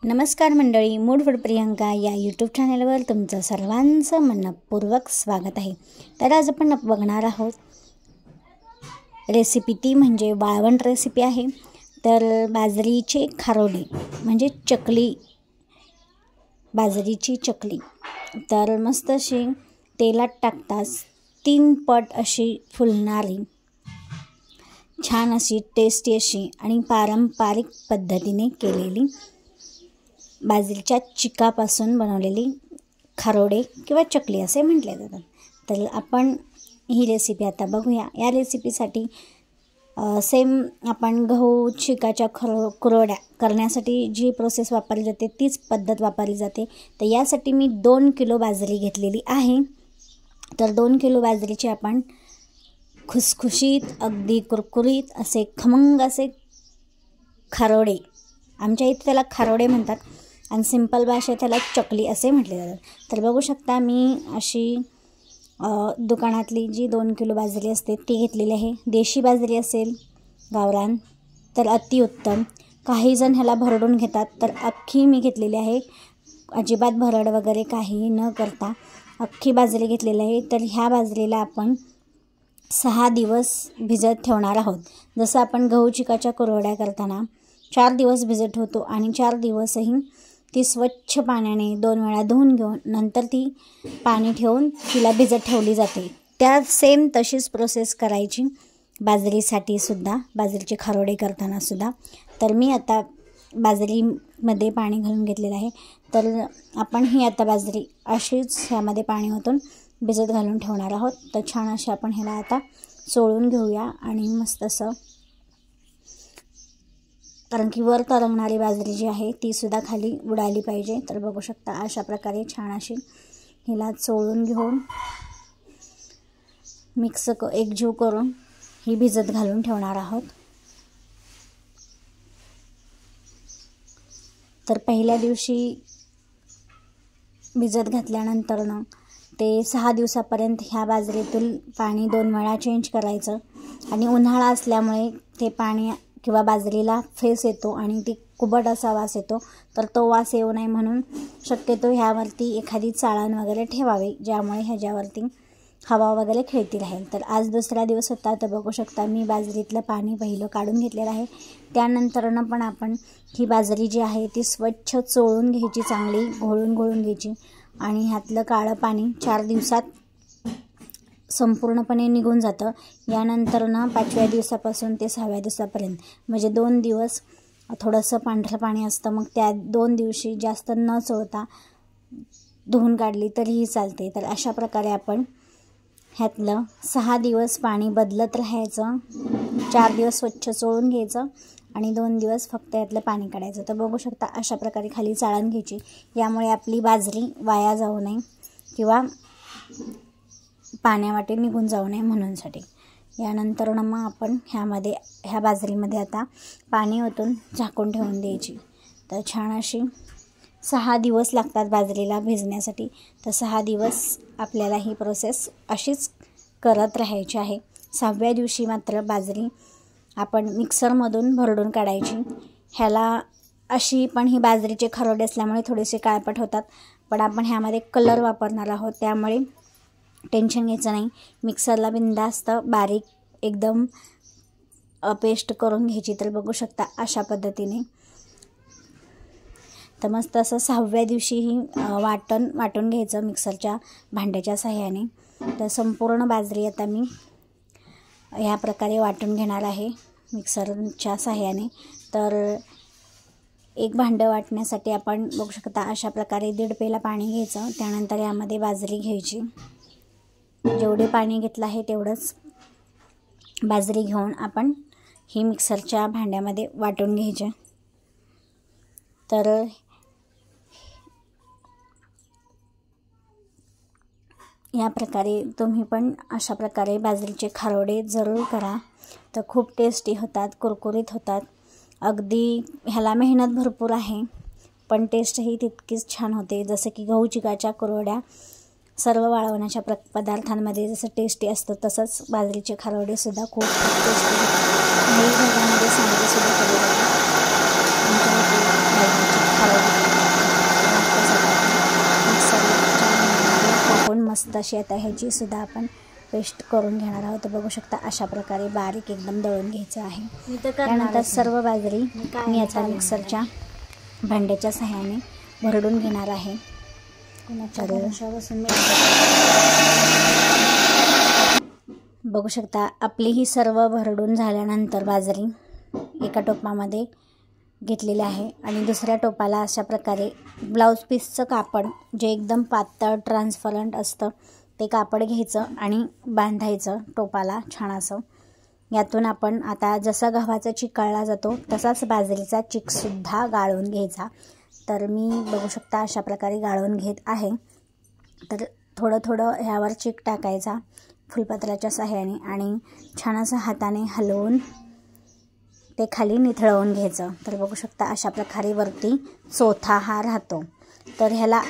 नमस्कार मंडळी, mood food Priyanka या यूट्यूब चॅनलवर तुमचं सर्वांचं मनपूर्वक स्वागत आहे। तर आज आपण बघणार आहोत रेसिपी, ती म्हणजे वाळवण रेसिपी आहे। तर बाजरीचे खारोडे म्हणजे चकली, बाजरीची चकली तर मस्त अशी तेलात टाकताच 3 पट अशी फुलणारी, छान अशी टेस्टी अशी आणि पारंपरिक पद्धतीने केलेली बाजरीच्या चिकापासून बनवलेली खारोडे किंवा चकली असे म्हटले जातात। तर आपण ही रेसिपी आता बघूया। या रेसिपीसाठी सेम आपण गहू चिकाच्या कुरवड्या करण्यासाठी जी प्रोसेस वापरली जाते तीच पद्धत वापरली जाते। तर यासाठी मी 2 किलो बाजरी घेतलेली आहे। तर 2 किलो बाजरीचे आपण खुसखुशीत, अगदी कुरकुरीत असे खमंग असे खारोडे, आमच्या इथे त्याला खारोडे म्हणतात आणि सिंपल भाषेत त्याला चकली असे म्हटले जातात। तर बघू शकता मी अशी दुकानातली जी 2 किलो बाजरी असते ती घेतलेली आहे। देशी बाजरी असेल गावरान तर अतिउत्तम। काही जण ह्याला भरडून घेतात, तर अख्खी मी घेतलेली आहे। अजिबात भरड वगैरे काही न करता अख्खी बाजरी घेतलेली आहे। तर ह्या बाजरीला आपण 6 दिवस भिजत ठेवणार आहोत। जसं आपण गहू चिकाच्या कुरवड्या करताना 4 दिवस भिजत ठेवतो आणि 4 दिवसही ती स्वच्छ पाण्याने 2 वेळा धुवून घेऊन नंतर ती पाणी ठेवून तिला भिजत ठेवली जाते। त्या सेम तशीच प्रोसेस करायची बाजरीसाठी सुद्धा, बाजरीचे खारोडे करताना सुद्धा। तर मी आता बाजरीमध्ये पाणी घालून घेतलेलं आहे। तर आपण ही आता बाजरी अशीच ह्यामध्ये पाणी ओतून भिजत घालून ठेवणार आहोत। तर छान अशी आपण ह्याला आता चोळून घेऊया आणि मस्त असं, कारण की वर तरंगणारी बाजरी जी आहे ती सुद्धा खाली उडाली पाहिजे। तर बघू शकता अशा प्रकारे छान अशी हिला चोळून घेऊन एकजीव करून ही भिजत घालून ठेवणार आहोत। तर पहिल्या दिवशी भिजत घातल्यानंतर ते 6 दिवसापर्यंत ह्या बाजरीतून पाणी 2 वेळा चेंज करायचं। आणि उन्हाळा असल्यामुळे ते पाणी किंवा बाजरीला फेस येतो आणि ती कुबट असा वास येतो। तर तो वास येऊ नये म्हणून शक्यतो ह्यावरती एखादी चाळण वगैरे ठेवावी, ज्यामुळे ह्याच्यावरती हवा वगैरे खेळती राहील। तर आज दुसरा दिवस होता। तर बघू शकता मी बाजरीतलं पाणी पहिलं काढून घेतलेलं आहे। त्यानंतरनं पण आपण ही बाजरी जी आहे ती स्वच्छ चोळून घ्यायची, चांगली घोळून घ्यायची आणि ह्यातलं काळं पाणी 4 दिवसात संपूर्णपणे निघून जातं। यानंतर 5व्या दिवसापासून ते 6व्या दिवसापर्यंत म्हणजे 2 दिवस थोडंसं पांढरं पाणी असतं। मग त्या 2 दिवशी जास्त न चोळता धुवून काढली तरीही चालते। तर अशा प्रकारे आपण ह्यातलं 6 दिवस पाणी बदलत राहायचं, 4 दिवस स्वच्छ चोळून घ्यायचं आणि 2 दिवस फक्त यातलं पाणी काढायचं। तर बघू शकता अशा प्रकारे खाली चाळण घ्यायची, यामुळे आपली बाजरी वाया जाऊ नये किंवा पाण्यावाटे निघून जाऊ नये म्हणूनसाठी। यानंतर मग आपण ह्या बाजरीमध्ये आता पाणी ओतून झाकून ठेवून द्यायची। तर छान अशी 6 दिवस लागतात बाजरीला भिजण्यासाठी। तर 6 दिवस आपल्याला ही प्रोसेस अशीच करत राहायची आहे। 6व्या दिवशी मात्र बाजरी आपण मिक्सरमधून भरडून काढायची। ह्याला अशी पण ही बाजरीचे खारोडे असल्यामुळे थोडेसे काळपट होतात, पण आपण ह्यामध्ये कलर वापरणार आहोत त्यामुळे टेन्शन घ्यायचं नाही। मिक्सरला बिनधास्त बारीक एकदम पेस्ट करून घ्यायची। तर बघू शकता अशा पद्धतीने। तर मस्त असं 6व्या दिवशीही वाटून घ्यायचं मिक्सरच्या भांड्याच्या साह्याने। तर संपूर्ण बाजरी आता मी ह्या प्रकारे वाटून घेणार आहे मिक्सरच्या साह्याने। तर एक भांडं वाटण्यासाठी आपण बघू शकता अशा प्रकारे 1.5 पेला पाणी घ्यायचं। त्यानंतर यामध्ये बाजरी घ्यायची, जेवढे पाणी घेतलं आहे तेवढंच बाजरी घेऊन आपण ही मिक्सरच्या भांड्यामध्ये वाटून घ्यायची। तर या प्रकारे तुम्ही पण अशा प्रकारे बाजरीचे खारोडे जरूर करा। तर खूप टेस्टी होतात, कुरकुरीत होतात। अगदी ह्याला मेहनत भरपूर आहे, पण टेस्टही तितकीच छान होते। जसं की गहू चिकाच्या कुरवड्या सर्व वाळवण्याच्या पदार्थांमध्ये जसं टेस्टी असतं, तसंच बाजरीचे खारोडे सुद्धा खूप टेस्टी होतात। काही भागामध्ये सांडगे सुद्धा केले जातात। बाजरीचे खारोडे मस्त अशी आता ह्याची सुद्धा आपण पेस्ट करून घेणार आहोत. बघू शकता अशा प्रकारे बारीक एकदम दळून घ्यायचं आहे. त्यानंतर सर्व बाजरी मी आता मिक्सरच्या भांड्याच्या सहाय्याने भरडून घेणार आहे. बघू शकता आपली ही सर्व भरडून झाल्यानंतर बाजरी एका टोपामध्ये घेतलेली आहे आणि दुसऱ्या टोपाला अशा प्रकारे ब्लाऊज पीसचं कापड जे एकदम पातळ ट्रान्सपरंट असतं ते कापड घ्यायचं आणि बांधायचं टोपाला छान असं. यातून आपण आता जसा गव्हाचा चीक गाळला जातो तसाच बाजरीचा चीकसुद्धा गाळून घ्यायचा. तर मी बघू शकता अशा प्रकारे गाळून घेत आहे. तर थोडं थोडं ह्यावर चीक टाकायचा फुलपत्राच्या सहाय्याने आणि छान असं हाताने हलवून ते खाली निथळवून घ्यायचं. तर बघू शकता अशा प्रकारे वरती चोथा हा राहतो. तर ह्याला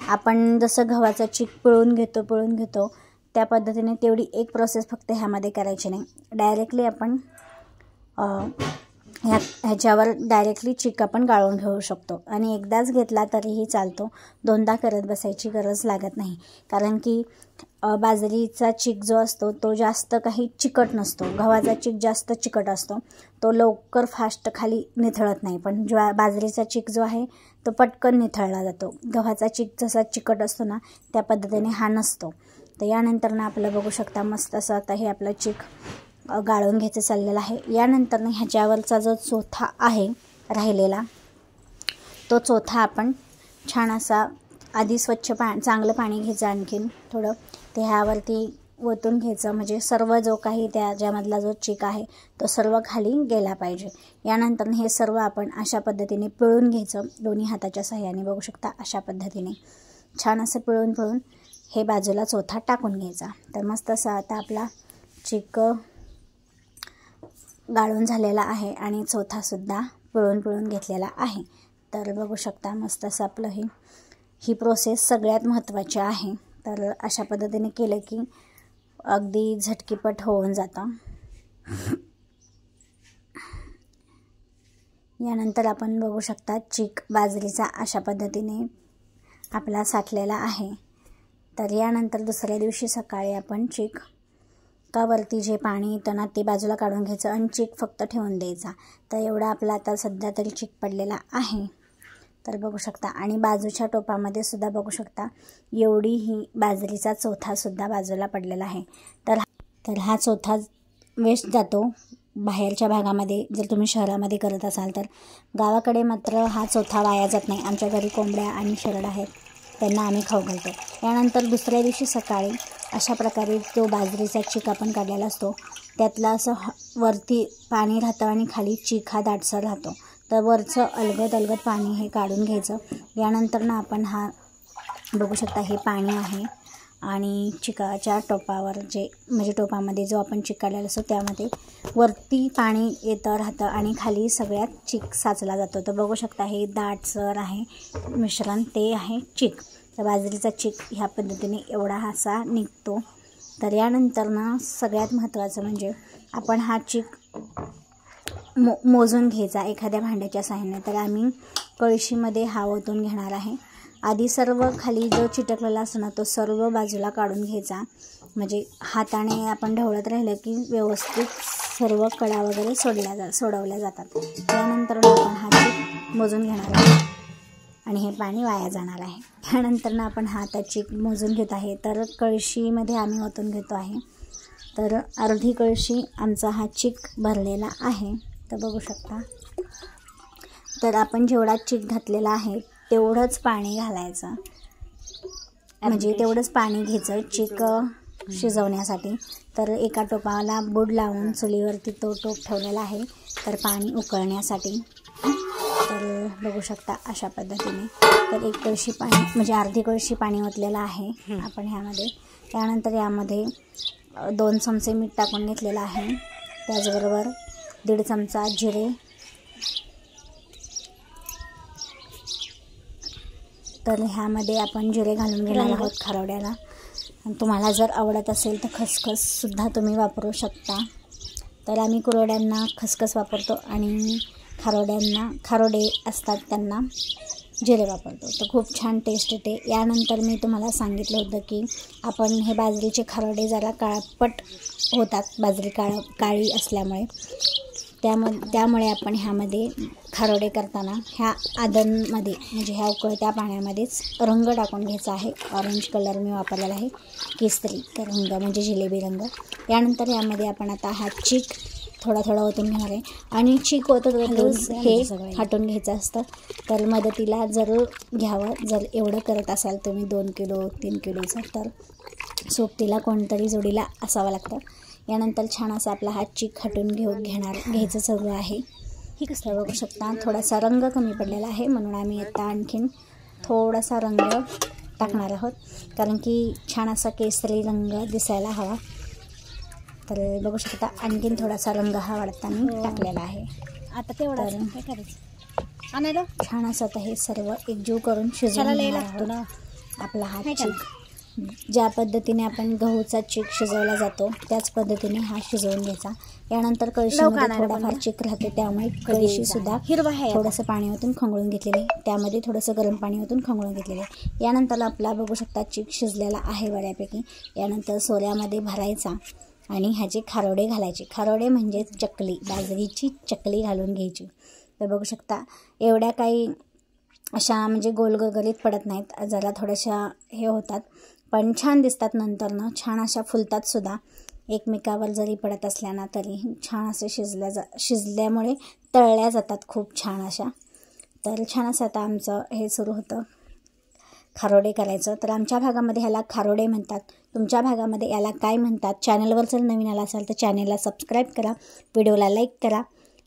आपण जसं गव्हाचा चीक पिळून घेतो त्या पद्धतीने तेवढी एक प्रोसेस फक्त ह्यामध्ये करायची नाही. डायरेक्टली आपण ह्याच्यावर डायरेक्टली चीक आपण गाळून घेऊ शकतो आणि एकदाच घेतला तरीही चालतो. दोनदा करत बसायची गरज लागत नाही. कारण की बाजरीचा चीक जो असतो तो जास्त काही चिकट नसतो. गव्हाचा चीक जास्त चिकट असतो, तो लवकर फास्ट खाली निथळत नाही. पण बाजरीचा चीक जो आहे तो पटकन निथळला जातो. गव्हाचा चीक जसा चिकट असतो ना त्या पद्धतीने हा नसतो. तर यानंतर ना आपलं बघू शकता मस्त असं आता हे आपलं चीक गाळून घ्यायचं चाललेलं आहे. यानंतर ह्याच्यावरचा जो चोथा आहे राहिलेला तो चोथा आपण छान असा आधी स्वच्छ चांगलं पाणी घ्यायचं आणखीन थोडं ते ह्यावरती ओतून घ्यायचं. म्हणजे सर्व जो काही त्याच्यामधला जो चीक आहे तो सर्व खाली गेला पाहिजे. यानंतर हे सर्व आपण अशा पद्धतीने पिळून घ्यायचं दोन्ही हाताच्या सहाय्याने. बघू शकता अशा पद्धतीने छान असं पिळून हे बाजूला चोथा टाकून घ्यायचा. तर मस्त असा आता आपला चीक गाळून झालेला आहे आणि चोथासुद्धा पिळून घेतलेला आहे. तर बघू शकता मस्त असं आपलं ही प्रोसेस सगळ्यात महत्त्वाची आहे. तर अशा पद्धतीने केलं की अगदी झटकीपट होऊन जातं. यानंतर आपण बघू शकता चीक बाजरीचा अशा पद्धतीने आपला साठलेला आहे. तर यानंतर दुसऱ्या दिवशी सकाळी आपण चीक वरती जे पाणी येतं ना ते बाजूला काढून घ्यायचं आणि चीक फक्त ठेवून द्यायचा. तर एवढा आपला आता सध्या तरी चीक पडलेला आहे. तर बघू शकता आणि बाजूच्या टोपामध्ये सुद्धा बघू शकता एवढी ही बाजरीचा चोथासुद्धा बाजूला पडलेला आहे. तर हा चोथा वेस्ट जातो बाहेरच्या भागामध्ये जर तुम्ही शहरामध्ये करत असाल तर. गावाकडे मात्र हा चोथा वाया जात नाही. आमच्या घरी कोंबड्या आणि शेरडा आहेत, त्यांना आम्ही खाऊ घालतो. यानंतर दुसऱ्या दिवशी सकाळी अशा प्रकारे जो बाजरीचा चीक आपण काढलेला असतो त्यातला असं वरती पाणी राहतं आणि खाली चीक हा दाटसर राहतो. तर वरचं अलगद पाणी हे काढून घ्यायचं. यानंतर ना आपण हा बघू शकता हे पाणी आहे आणि चिकाच्या टोपावर जे म्हणजे टोपामध्ये जो आपण चीक काढलेला असतो त्यामध्ये वरती पाणी येतं राहतं आणि खाली सगळ्यात चीक साचला जातो. तर बघू शकता हे दाटसर आहे मिश्रण, ते आहे चीक. तर बाजरीचा चीक ह्या पद्धतीने एवढा असा निघतो. तर यानंतर ना सगळ्यात महत्त्वाचं म्हणजे आपण हा चीक मोजून घ्यायचा एखाद्या भांड्याच्या साहाय्याने. तर आम्ही कळशीमध्ये हा ओतून घेणार आहे. आधी सर्व खाली जो चिटकलेला असतो ना तो सर्व बाजूला काढून घ्यायचा. म्हणजे हाताने आपण ढवळत राहिलं की व्यवस्थित सर्व कडा वगैरे सोडवल्या जातात. त्यानंतर आपण हा चीक मोजून घेणार आहे आणि हे पाणी वाया जाणार आहे. त्यानंतर आपण हा आता चीक मोजून घेत आहे. तर कळशीमध्ये आम्ही ओतून घेतो आहे. तर अर्धी कळशी आमचा हा चीक भरलेला आहे. तर बघू शकता. तर आपण जेवढा चीक घातलेला आहे तेवढंच पाणी घालायचं. म्हणजे तेवढंच पाणी घ्यायचं चीक शिजवण्यासाठी. तर एका टोपाला बुड लावून चुलीवरती तो टोप ठेवलेला आहे तर पाणी उकळण्यासाठी. तर बघू शकता अशा पद्धतीने. तर एक कळशी पाणी म्हणजे अर्धी कळशी पाणी ओतलेलं आहे आपण ह्यामध्ये. त्यानंतर यामध्ये 2 चमचे मीठ टाकून घेतलेलं आहे. त्याचबरोबर 1.5 चमचा जिरे, तर ह्यामध्ये आपण जिरे घालून घेणार आहोत खारोड्याला. तुम्हाला जर आवडत असेल तर खसखससुद्धा तुम्ही वापरू शकता. तर आम्ही कुरवड्यांना खसखस वापरतो आणि खारोडे असतात त्यांना जिरे वापरतो, तर खूप छान टेस्ट येते। यानंतर मी तुम्हाला सांगितलं होतं की आपण हे बाजरीचे खारोडे जरा काळपट होतात, बाजरी काळी असल्यामुळे, त्यामुळे आपण ह्यामध्ये खारोडे करताना ह्या आदनमध्ये म्हणजे ह्या उकळत्या पाण्यामध्येच रंग टाकून घ्यायचा आहे। ऑरेंज कलर मी वापरलेला आहे, केसरी रंग म्हणजे जिलेबी रंग। यानंतर यामध्ये आपण आता हा चीक थोडा थोडा ओतून घेणार आहे आणि चीक ओतत हे हटून घ्यायचं असतं। तर मदतीला जरूर घ्यावं, जर एवढं करत असाल तुम्ही 2 किलो 3 किलोचं, तर सोबतीला कोणतरी जोडीला असावं लागतं। यानंतर छान असा आपला हा चीक हटून घ्यायचं सुरू आहे। ही कसं बघू शकता, थोडासा रंग कमी पडलेला आहे, म्हणून आम्ही आता आणखीन थोडासा रंग टाकणार आहोत, कारण की छान असा केसरी रंग दिसायला हवा। तर बघू शकता आणखीन थोडासा रंग हा वाढताना टाकलेला आहे। आता तेवढं काय करायचं आणायला छान असं आता हे सर्व एकजीव करून शिजवून घेणार आहोत। आपला हा चीक ज्या पद्धतीने आपण गहूचा चीक शिजवला जातो त्याच पद्धतीने हा शिजवून घ्यायचा। यानंतर कळशीमध्ये थोडाफार चीक राहते, त्यामुळे कळशीसुद्धा थोडंसं पाणी ओतून खंगळून घेतलेलं आहे, त्यामध्ये थोडंसं गरम पाणी ओतून खंगळून घेतलेलं आहे। यानंतर आपला बघू शकता चीक शिजलेला आहे बऱ्यापैकी। यानंतर सोऱ्यामध्ये भरायचा आणि ह्याचे खारोडे घालायचे। खारोडे म्हणजे चकली, बाजरीची चकली घालून घ्यायची। तर बघू शकता एवढ्या काही अशा म्हणजे गोल गरगरीत पडत नाहीत, जरा थोड्याशा हे होतात, पण छान दिसतात नंतरनं, छान अशा फुलतात सुद्धा। एकमेकावर जरी पडत असल्या ना तरी छान असे शिजल्यामुळे तळल्या जातात खूप छान अशा। तर छान असं आता आमचं हे सुरू होतं खारोडे करायचं। तर आमच्या भागामध्ये ह्याला खारोडे म्हणतात, तुमच्या भागामध्ये याला काय म्हणतात? चॅनलवर जर नवीन आला असाल तर चॅनलला सबस्क्राईब करा, व्हिडिओला लाईक करा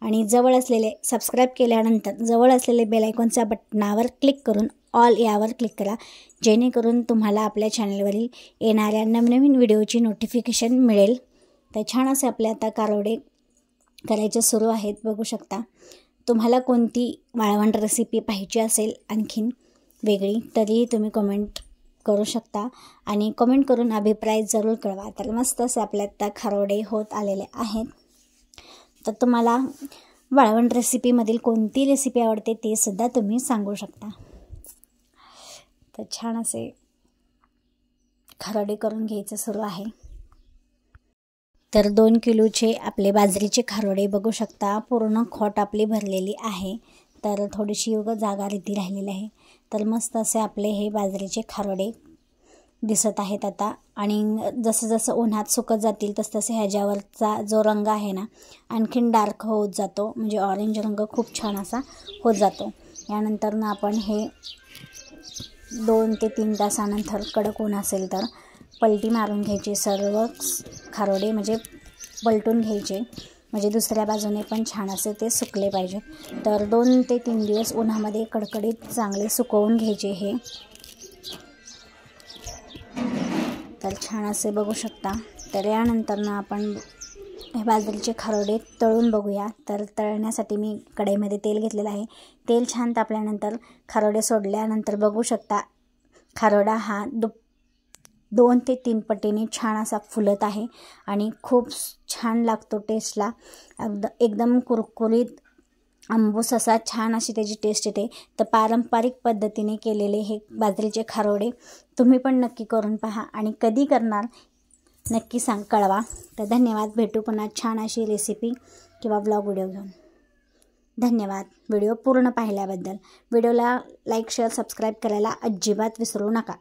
आणि जवळ असलेले सबस्क्राईब केल्यानंतर जवळ असलेले बेल आयकॉनच्या बटनावर क्लिक करून ऑल यावर क्लिक करा, जेणेकरून तुम्हाला आपल्या चॅनलवरील येणाऱ्या नवनवीन व्हिडिओची नोटिफिकेशन मिळेल। तर छान असे आपले आता खारोडे करायचे सुरू आहेत, बघू शकता। तुम्हाला कोणती वाळवण रेसिपी पाहिजे असेल आणखीन वेगळी तरी तुम्ही कमेंट करू शकता आणि कमेंट करून अभिप्राय जरूर कळवा। तर मस्त असे आपले आता खारोडे होत आलेले आहेत। तर तुम्हाला वाळवण रेसिपीमधील कोणती रेसिपी आवडते ते सुद्धा तुम्ही सांगू शकता। तर छान असे खारोडे करून घ्यायचं सुरू आहे। तर 2 किलोचे आपले बाजरीचे खारोडे बघू शकता, पूर्ण खोट आपली भरलेली आहे, तर थोडीशी जागा रेती राहिलेली आहे। तर मस्त असे आपले हे बाजरीचे खारोडे दिसत आहेत आता, आणि जसं जसं उन्हात सुकत जातील तसतसे ह्याच्यावरचा जो रंग आहे ना आणखीन डार्क होत जातो, म्हणजे ऑरेंज रंग खूप छान असा होत जातो। यानंतर ना आपण हे 2 ते 3 तासानंतर कडक ऊन असेल तर पलटी मारून घ्यायची, सर्व खारोडे म्हणजे पलटून घ्यायचे, म्हणजे दुसऱ्या बाजूने पण छान असे ते सुकले पाहिजे। तर 2 ते 3 दिवस उन्हामध्ये कडकडीत चांगले सुकवून घ्यायचे हे। तर छान असे बघू शकता। तर यानंतर ना आपण हे बाजरीचे खारोडे तळून बघूया। तर तळण्यासाठी मी कढईमध्ये तेल घेतलेलं आहे, तेल छान तापल्यानंतर खारोडे सोडल्यानंतर बघू शकता खारोडा हा 2 ते 3 पटीने छान असा फुलत आहे आणि खूप छान लागतो टेस्टला, एकदम कुरकुरीत आंबूस असा छान अशी त्याची टेस्ट येते। तर पारंपरिक पद्धतीने केलेले हे बाजरीचे खारोडे तुम्ही पण नक्की करून पहा आणि कधी करणार नक्की कळवा। तर धन्यवाद, भेटू पुन्हा छान अशी रेसिपी किंवा ब्लॉग व्हिडिओ घेऊन। धन्यवाद व्हिडिओ पूर्ण पाहिल्याबद्दल। व्हिडिओला लाईक शेअर सबस्क्राईब करायला अजिबात विसरू नका।